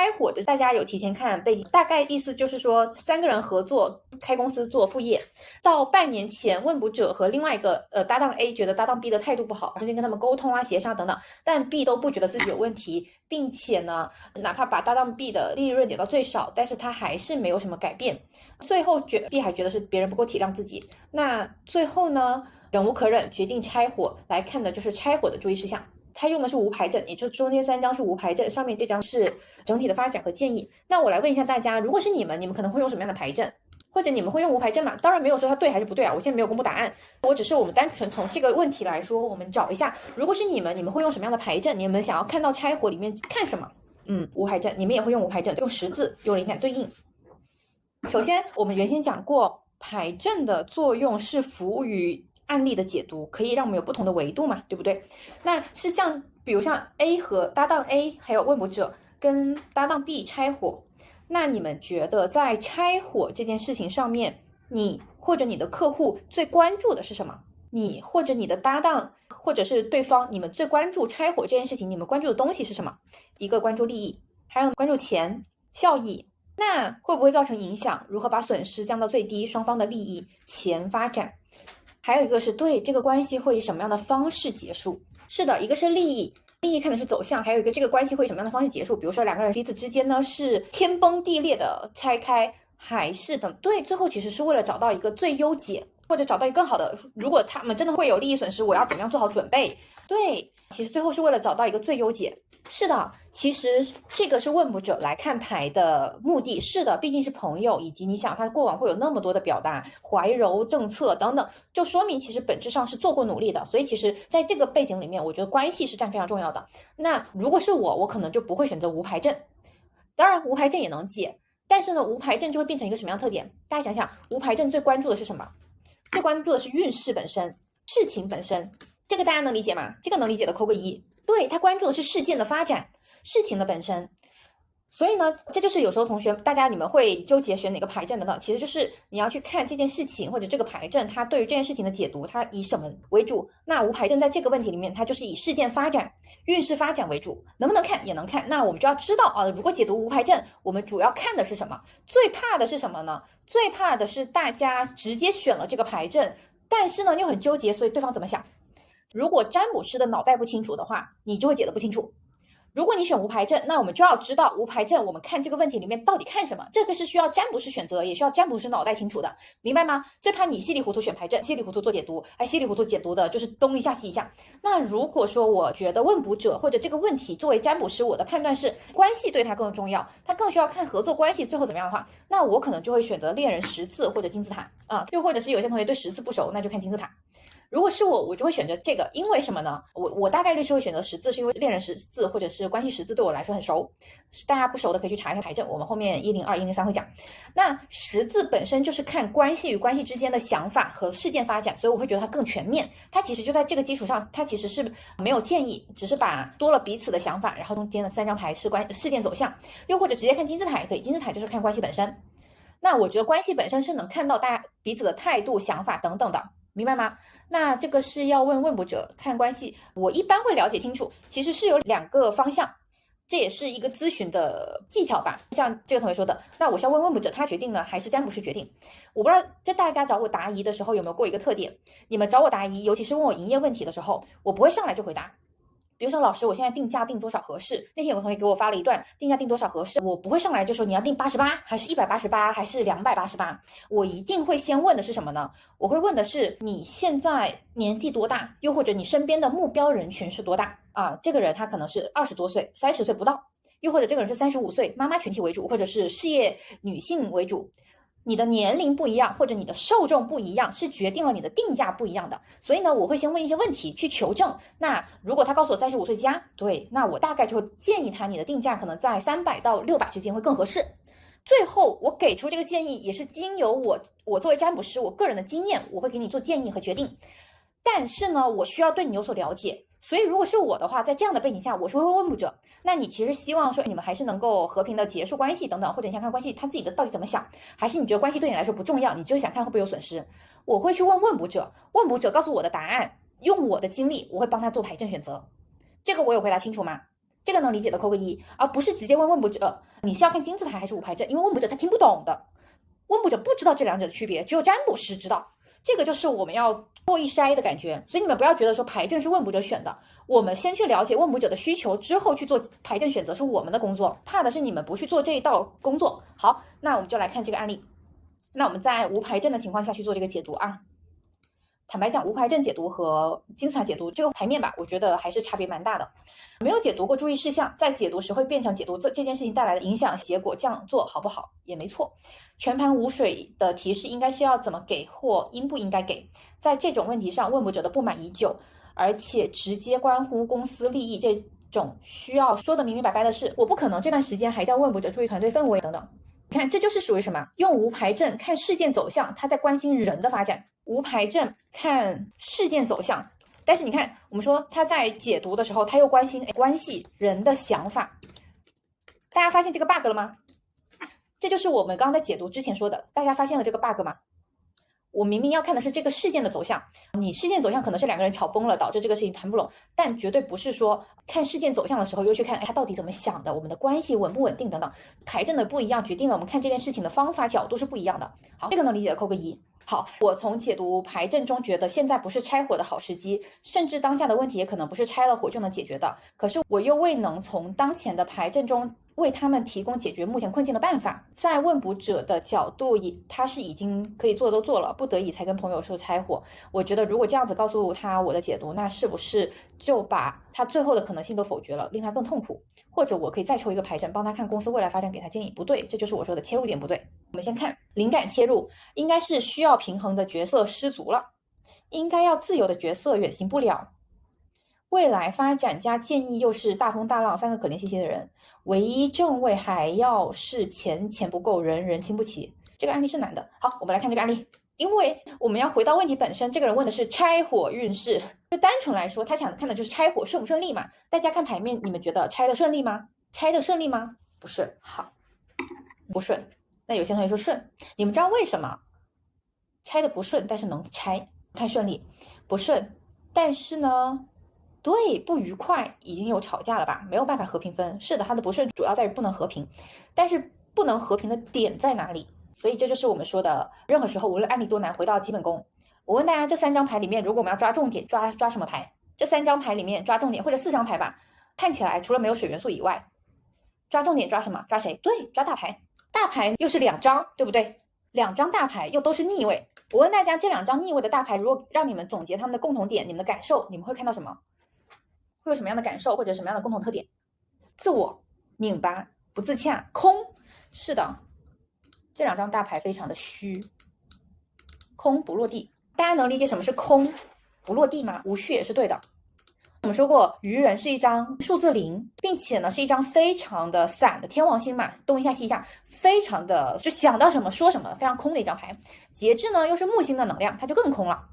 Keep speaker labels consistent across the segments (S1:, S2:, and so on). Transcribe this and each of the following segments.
S1: 拆伙的大家有提前看背景，大概意思就是说3个人合作开公司做副业，到半年前问卜者和另外一个搭档 A 觉得搭档 B 的态度不好，而且跟他们沟通啊协商等等，但 B 都不觉得自己有问题，并且呢哪怕把搭档 B 的利润减到最少，但是他还是没有什么改变，最后B 还觉得是别人不够体谅自己，那最后呢忍无可忍决定拆伙，来看的就是拆伙的注意事项。它用的是无牌阵，也就是中间3张是无牌阵，上面这张是整体的发展和建议。那我来问一下大家，如果是你们可能会用什么样的牌阵？或者你们会用无牌阵吗？当然没有说它对还是不对啊，我现在没有公布答案，我只是我们单纯从这个问题来说，我们找一下，如果是你们会用什么样的牌阵？你们想要看到拆伙里面看什么？无牌阵，你们也会用无牌阵，用十字，用灵感对应。首先，我们原先讲过，牌阵的作用是服务于案例的解读，可以让我们有不同的维度嘛，对不对？那是比如像 A 和搭档 A 还有问卜者跟搭档 B 拆伙，那你们觉得在拆伙这件事情上面，你或者你的客户最关注的是什么？你或者你的搭档或者是对方，你们最关注拆伙这件事情，你们关注的东西是什么？一个关注利益，还有关注钱效益，那会不会造成影响？如何把损失降到最低？双方的利益、钱发展，还有一个是对这个关系会以什么样的方式结束？是的，一个是利益看的是走向，还有一个这个关系会以什么样的方式结束？比如说2个人彼此之间呢是天崩地裂的拆开，还是等对，最后其实是为了找到一个最优解，或者找到一个更好的。如果他们真的会有利益损失，我要怎么样做好准备？对，其实最后是为了找到一个最优解。是的，其实这个是问卜者来看牌的目的。是的，毕竟是朋友，以及你想他过往会有那么多的表达，怀柔政策等等，就说明其实本质上是做过努力的。所以其实在这个背景里面，我觉得关系是占非常重要的。那如果是我可能就不会选择无牌阵。当然无牌阵也能解，但是呢无牌阵就会变成一个什么样的特点？大家想想，无牌阵最关注的是什么？最关注的是运势本身，事情本身。这个大家能理解吗？这个能理解的扣个1。对，他关注的是事件的发展，事情的本身。所以呢，这就是有时候同学大家你们会纠结选哪个牌阵等等，其实就是你要去看这件事情或者这个牌阵它对于这件事情的解读，它以什么为主。那无牌阵在这个问题里面，它就是以事件发展、运势发展为主，能不能看也能看。那我们就要知道啊，如果解读无牌阵，我们主要看的是什么？最怕的是什么呢？最怕的是大家直接选了这个牌阵，但是呢又很纠结，所以对方怎么想？如果占卜师的脑袋不清楚的话，你就会解得不清楚。如果你选无牌阵，那我们就要知道无牌阵我们看这个问题里面到底看什么，这个是需要占卜师选择，也需要占卜师脑袋清楚的，明白吗？最怕你稀里糊涂选牌阵，稀里糊涂做解读，稀里糊涂解读的就是东一下西一下。那如果说我觉得问卜者或者这个问题作为占卜师，我的判断是关系对他更重要，他更需要看合作关系最后怎么样的话，那我可能就会选择恋人十字或者金字塔啊，又或者是有些同学对十字不熟，那就看金字塔。如果是我就会选择这个，因为什么呢？我大概率是会选择十字，是因为恋人十字或者是关系十字对我来说很熟，大家不熟的可以去查一下牌阵，我们后面102、103会讲。那十字本身就是看关系与关系之间的想法和事件发展，所以我会觉得它更全面。它其实就在这个基础上，它其实是没有建议，只是把多了彼此的想法，然后中间的3张牌是事件走向，又或者直接看金字塔也可以，金字塔就是看关系本身。那我觉得关系本身是能看到大家彼此的态度、想法等等的。明白吗？那这个是要问卜者看关系，我一般会了解清楚，其实是有2个方向，这也是一个咨询的技巧吧。像这个同学说的，那我是要问卜者他决定呢，还是占卜师决定？我不知道这大家找我答疑的时候有没有过一个特点，你们找我答疑，尤其是问我营业问题的时候，我不会上来就回答。比如说老师我现在定价定多少合适，那天有个同学给我发了一段定价定多少合适，我不会上来就说你要定88还是188还是288，我一定会先问的是什么呢？我会问的是你现在年纪多大，又或者你身边的目标人群是多大啊？这个人他可能是20多岁30岁不到，又或者这个人是35岁妈妈群体为主，或者是事业女性为主。你的年龄不一样，或者你的受众不一样，是决定了你的定价不一样的。所以呢，我会先问一些问题去求证。那如果他告诉我35岁加，对，那我大概就会建议他，你的定价可能在300到600之间会更合适。最后我给出这个建议，也是经由我作为占卜师我个人的经验，我会给你做建议和决定。但是呢，我需要对你有所了解。所以如果是我的话，在这样的背景下，我是会问卜者，那你其实希望说你们还是能够和平的结束关系等等，或者你想看关系他自己的到底怎么想，还是你觉得关系对你来说不重要，你就想看会不会有损失？我会去问卜者，问卜者告诉我的答案，用我的经历，我会帮他做牌阵选择。这个我有回答清楚吗？这个能理解的扣个一，而不是直接问问卜者你是要看金字塔还是五牌阵，因为问卜者他听不懂的，问卜者不知道这两者的区别，只有占卜师知道。这个就是我们要过一筛的感觉，所以你们不要觉得说牌阵是问卜者选的，我们先去了解问卜者的需求，之后去做牌阵选择是我们的工作，怕的是你们不去做这一道工作。好，那我们就来看这个案例。那我们在无牌阵的情况下去做这个解读啊。坦白讲，无牌阵解读和金字塔解读这个牌面吧，我觉得还是差别蛮大的。没有解读过注意事项，在解读时会变成解读这件事情带来的影响结果，这样做好不好也没错。全盘无水的提示应该是要怎么给或应不应该给，在这种问题上问卜者的不满已久，而且直接关乎公司利益，这种需要说的明明白白的事，我不可能这段时间还叫问卜者注意团队氛围等等。你看，这就是属于什么？用无牌阵看事件走向，他在关心人的发展。无牌阵看事件走向，但是你看，我们说他在解读的时候，他又关心关系人的想法。大家发现这个 bug 了吗？这就是我们刚刚在解读之前说的，大家发现了这个 bug 吗？我明明要看的是这个事件的走向，你事件走向可能是两个人吵崩了，导致这个事情谈不拢，但绝对不是说看事件走向的时候又去看他到底怎么想的，我们的关系稳不稳定等等。牌阵的不一样，决定了我们看这件事情的方法角度是不一样的。好，这个能理解的扣个一。好，我从解读牌阵中觉得现在不是拆火的好时机，甚至当下的问题也可能不是拆了火就能解决的。可是我又未能从当前的牌阵中为他们提供解决目前困境的办法。在问卜者的角度，他是已经可以做的都做了，不得已才跟朋友说拆火。我觉得如果这样子告诉他我的解读，那是不是就把他最后的可能性都否决了，令他更痛苦？或者我可以再抽一个牌阵，帮他看公司未来发展，给他建议。不对，这就是我说的切入点不对。我们先看灵感切入，应该是需要平衡的角色失足了，应该要自由的角色远行不了，未来发展加建议又是大风大浪，三个可怜兮兮的人，唯一正位还要是钱不够，人亲不齐。这个案例是难的。好，我们来看这个案例。因为我们要回到问题本身，这个人问的是拆火运势，就单纯来说，他想看的就是拆火顺不顺利嘛。大家看牌面，你们觉得拆的顺利吗？拆的顺利吗？不顺。好，不顺。那有些同学说顺，你们知道为什么拆的不顺，但是能拆太顺利？不顺，但是呢，对，不愉快，已经有吵架了吧？没有办法和平分。是的，他的不顺主要在于不能和平，但是不能和平的点在哪里？所以这就是我们说的，任何时候无论案例多难，回到基本功。我问大家，这三张牌里面，如果我们要抓重点，抓什么牌？这三张牌里面抓重点，或者四张牌吧，看起来除了没有水元素以外，抓重点抓什么？抓谁？对，抓大牌。大牌又是两张，对不对？两张大牌又都是逆位。我问大家，这两张逆位的大牌，如果让你们总结他们的共同点，你们的感受，你们会看到什么？会有什么样的感受，或者什么样的共同特点？自我、拧巴、不自洽、空。是的，这两张大牌非常的虚，空不落地。大家能理解什么是空不落地吗？无序也是对的。我们说过，愚人是一张数字零，并且呢是一张非常的散的天王星嘛，东一下西一下，非常的就想到什么说什么，非常空的一张牌。节制呢又是木星的能量，它就更空了。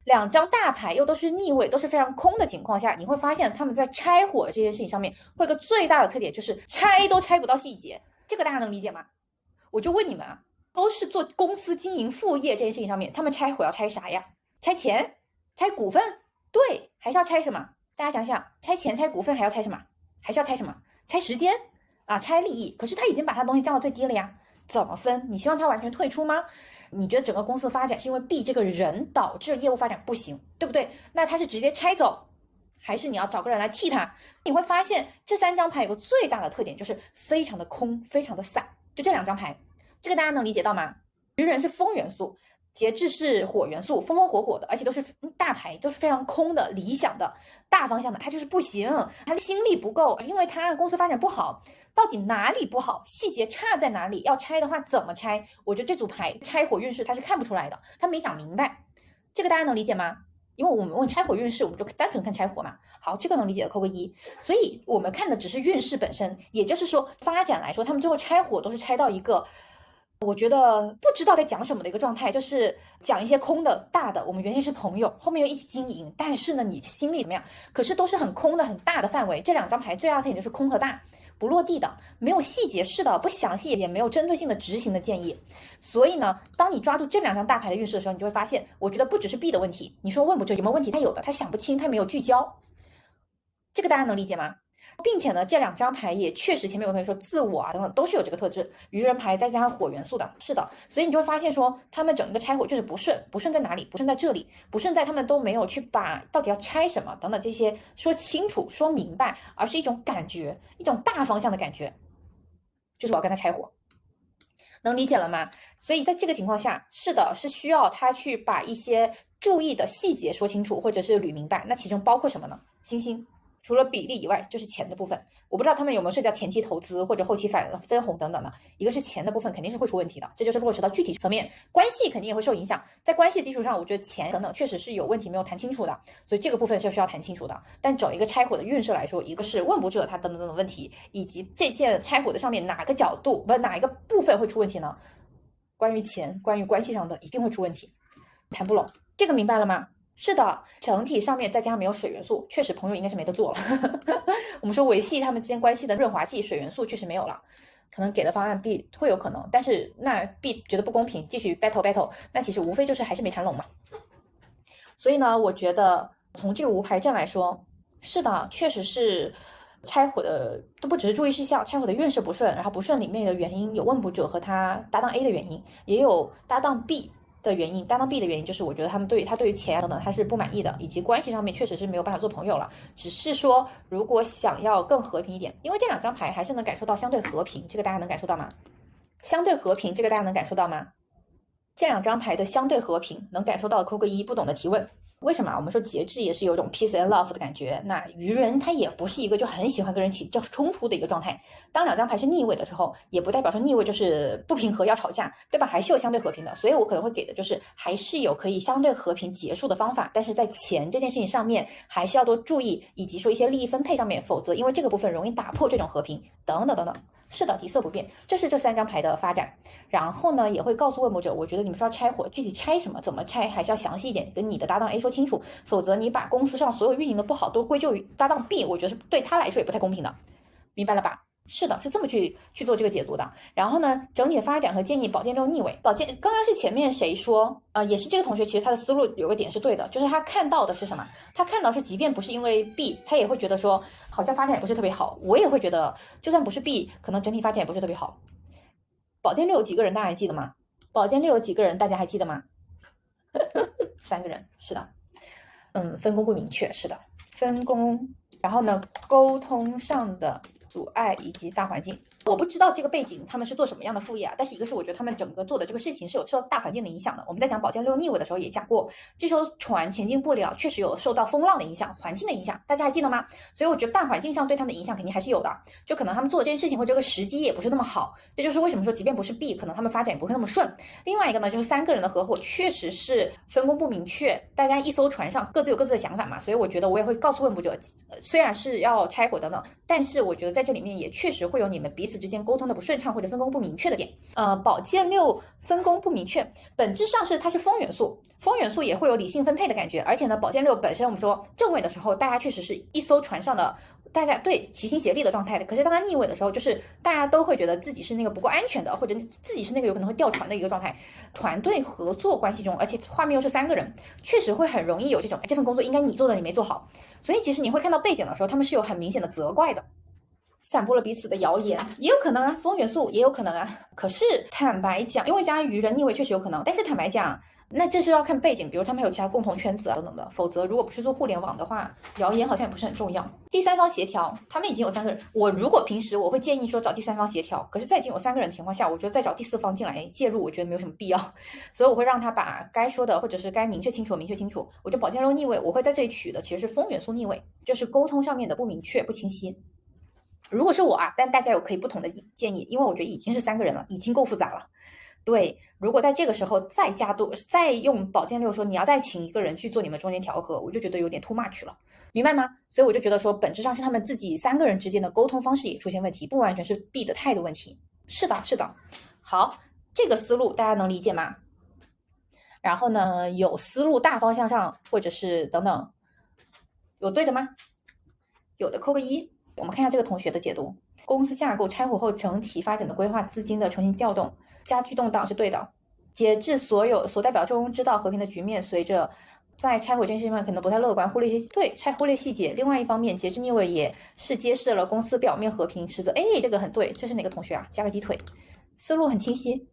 S1: 两张大牌又都是逆位，都是非常空的情况下，你会发现他们在拆火这件事情上面会有个最大的特点，就是拆都拆不到细节。这个大家能理解吗？我就问你们啊，都是做公司经营副业这件事情上面，他们拆火要拆啥呀？拆钱？拆股份？对，还是要拆什么？大家想想，拆钱、拆股份还要拆什么？还是要拆什么？拆时间啊，拆利益。可是他已经把他东西降到最低了呀，怎么分？你希望他完全退出吗？你觉得整个公司发展是因为 B 这个人导致业务发展不行，对不对？那他是直接拆走，还是你要找个人来替他？你会发现这三张牌有个最大的特点，就是非常的空，非常的散。就这两张牌，这个大家能理解到吗？愚人是风元素，节制是火元素，风风火火的，而且都是大牌，都是非常空的、理想的、大方向的。他就是不行，他的心力不够，因为他公司发展不好。到底哪里不好？细节差在哪里？要拆的话怎么拆？我觉得这组牌拆火运势他是看不出来的，他没讲明白。这个大家能理解吗？因为我们问拆火运势，我们就单纯看拆火嘛。好，这个能理解的扣个一。所以我们看的只是运势本身，也就是说发展来说，他们最后拆火都是拆到一个我觉得不知道在讲什么的一个状态，就是讲一些空的大的，我们原先是朋友，后面又一起经营，但是呢你心里怎么样？可是都是很空的很大的范围。这两张牌最大的特点就是空和大，不落地的，没有细节式的，不详细，也没有针对性的执行的建议。所以呢，当你抓住这两张大牌的运势的时候，你就会发现，我觉得不只是 B 的问题。你说问卜者有没有问题？他有的，他想不清，他没有聚焦。这个大家能理解吗？并且呢，这2张牌也确实前面有同学说自我啊等等都是有这个特质，愚人牌再加上火元素的，是的，所以你就会发现说他们整个拆伙就是不顺，不顺在哪里？不顺在这里，不顺在他们都没有去把到底要拆什么等等这些说清楚说明白，而是一种感觉，一种大方向的感觉，就是我要跟他拆伙。能理解了吗？所以在这个情况下，是的，是需要他去把一些注意的细节说清楚，或者是捋明白。那其中包括什么呢？星星，除了比例以外，就是钱的部分。我不知道他们有没有涉及到前期投资或者后期分红等等的。一个是钱的部分肯定是会出问题的，这就是落实到具体层面。关系肯定也会受影响，在关系基础上，我觉得钱等等确实是有问题没有谈清楚的，所以这个部分是需要谈清楚的。但整一个拆伙的运势来说，一个是问卜者他等等等等问题，以及这件拆伙的上面哪个角度哪一个部分会出问题呢？关于钱，关于关系上的一定会出问题，谈不拢，这个明白了吗？是的，整体上面再加上没有水元素，确实朋友应该是没得做了。我们说维系他们之间关系的润滑剂，水元素确实没有了，可能给的方案 B 会有可能，但是那 B 觉得不公平，继续 battle， 那其实无非就是还是没谈拢嘛。所以呢，我觉得从这个无牌阵来说，是的，确实是拆伙的都不只是注意事项，拆伙的运势不顺，然后不顺里面的原因有问卜者和他搭档 A 的原因，也有搭档 B的原因。搭档 B 的原因就是我觉得他对于钱等等他是不满意的，以及关系上面确实是没有办法做朋友了。只是说如果想要更和平一点，因为这2张牌还是能感受到相对和平，这个大家能感受到吗？相对和平这个大家能感受到吗？这2张牌的相对和平能感受到的扣个1，不懂的提问。为什么我们说节制也是有一种 peace and love 的感觉？那愚人他也不是一个就很喜欢跟人起冲突的一个状态。当2张牌是逆位的时候，也不代表说逆位就是不平和要吵架，对吧？还是有相对和平的。所以我可能会给的就是还是有可以相对和平结束的方法，但是在钱这件事情上面还是要多注意，以及说一些利益分配上面，否则因为这个部分容易打破这种和平等等等等。是的，底色不变，这是这3张牌的发展。然后呢，也会告诉问卜者，我觉得你们说要拆伙，具体拆什么，怎么拆，还是要详细一点，跟你的搭档 A 说清楚，否则你把公司上所有运营的不好都归咎于搭档 B， 我觉得是对他来说也不太公平的，明白了吧？是的，是这么去做这个解读的。然后呢，整体的发展和建议，宝剑6逆位，刚刚是前面谁说也是这个同学，其实他的思路有个点是对的，就是他看到的是什么？他看到是即便不是因为 B， 他也会觉得说好像发展也不是特别好。我也会觉得，就算不是 B， 可能整体发展也不是特别好。宝剑6有几个人，大家还记得吗？宝剑6有几个人，大家还记得吗？3个人，是的。分工不明确，是的，分工。然后呢，沟通上的阻碍以及大环境，我不知道这个背景他们是做什么样的副业啊，但是一个是我觉得他们整个做的这个事情是有受到大环境的影响的。我们在讲宝剑6逆位的时候也讲过，这艘船前进不了，确实有受到风浪的影响，环境的影响，大家还记得吗？所以我觉得大环境上对他们的影响肯定还是有的，就可能他们做这件事情或这个时机也不是那么好，这就是为什么说即便不是 B， 可能他们发展也不会那么顺。另外一个呢，就是3个人的合伙确实是分工不明确，大家一艘船上各自有各自的想法嘛，所以我觉得我也会告诉问卜者，虽然是要拆伙等等，但是我觉得在这里面也确实会有你们彼此之间沟通的不顺畅或者分工不明确的点。宝剑6分工不明确，本质上是它是风元素，风元素也会有理性分配的感觉，而且呢，宝剑6本身我们说正位的时候，大家确实是一艘船上的。大家对齐心协力的状态的，可是当他逆位的时候，就是大家都会觉得自己是那个不够安全的，或者自己是那个有可能会掉船的一个状态。团队合作关系中，而且画面又是3个人，确实会很容易有这种这份工作应该你做的你没做好。所以其实你会看到背景的时候，他们是有很明显的责怪的，散播了彼此的谣言，也有可能啊，风元素也有可能啊。可是坦白讲，因为加上愚人逆位确实有可能，但是坦白讲。那这是要看背景，比如他们还有其他共同圈子啊等等的，否则如果不是做互联网的话，谣言好像也不是很重要。第三方协调，他们已经有3个人，我如果平时我会建议说找第三方协调，可是在已经有3个人的情况下，我觉得再找第4方进来介入，我觉得没有什么必要，所以我会让他把该说的或者是该明确清楚。我觉得宝剑6逆位，我会在这里取的其实是风元素逆位，就是沟通上面的不明确不清晰。如果是我啊，但大家有可以不同的建议，因为我觉得已经是3个人了，已经够复杂了。对，如果在这个时候再用宝剑6说你要再请一个人去做你们中间调和，我就觉得有点 too much 了，明白吗？所以我就觉得说本质上是他们自己3个人之间的沟通方式也出现问题，不完全是 B 的态度问题。是的，是的。好，这个思路大家能理解吗？然后呢，有思路大方向上或者是等等，有对的吗？有的扣个1。我们看一下这个同学的解读，公司架构拆伙后整体发展的规划，资金的重新调动，家居动荡是对的，节制所有所代表中知道和平的局面随着在拆毁这件事情上可能不太乐观，忽略一些对忽略细节。另外一方面，节制逆位也是揭示了公司表面和平实则。哎，这个很对，这是哪个同学啊？加个鸡腿，思路很清晰。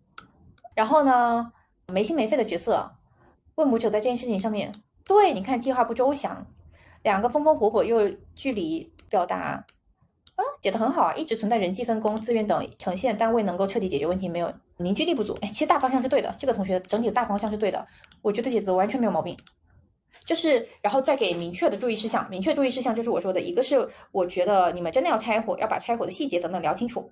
S1: 然后呢，没心没肺的角色，问卜者在这件事情上面，对，你看计划不周详，两个风风火火又距离表达。解得很好啊，一直存在人际分工、资源等呈现，但未能够彻底解决问题，没有凝聚力不足。哎，其实大方向是对的，这个同学整体的大方向是对的，我觉得解则完全没有毛病。就是然后再给明确的注意事项，明确注意事项就是我说的，一个是我觉得你们真的要拆伙，要把拆伙的细节等等聊清楚，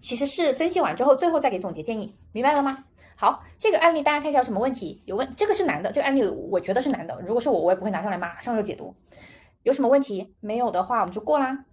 S1: 其实是分析完之后，最后再给总结建议，明白了吗？好，这个案例大家看一下有什么问题？这个是难的，这个案例我觉得是难的，如果是我也不会拿上来马上就解读。有什么问题？没有的话我们就过啦。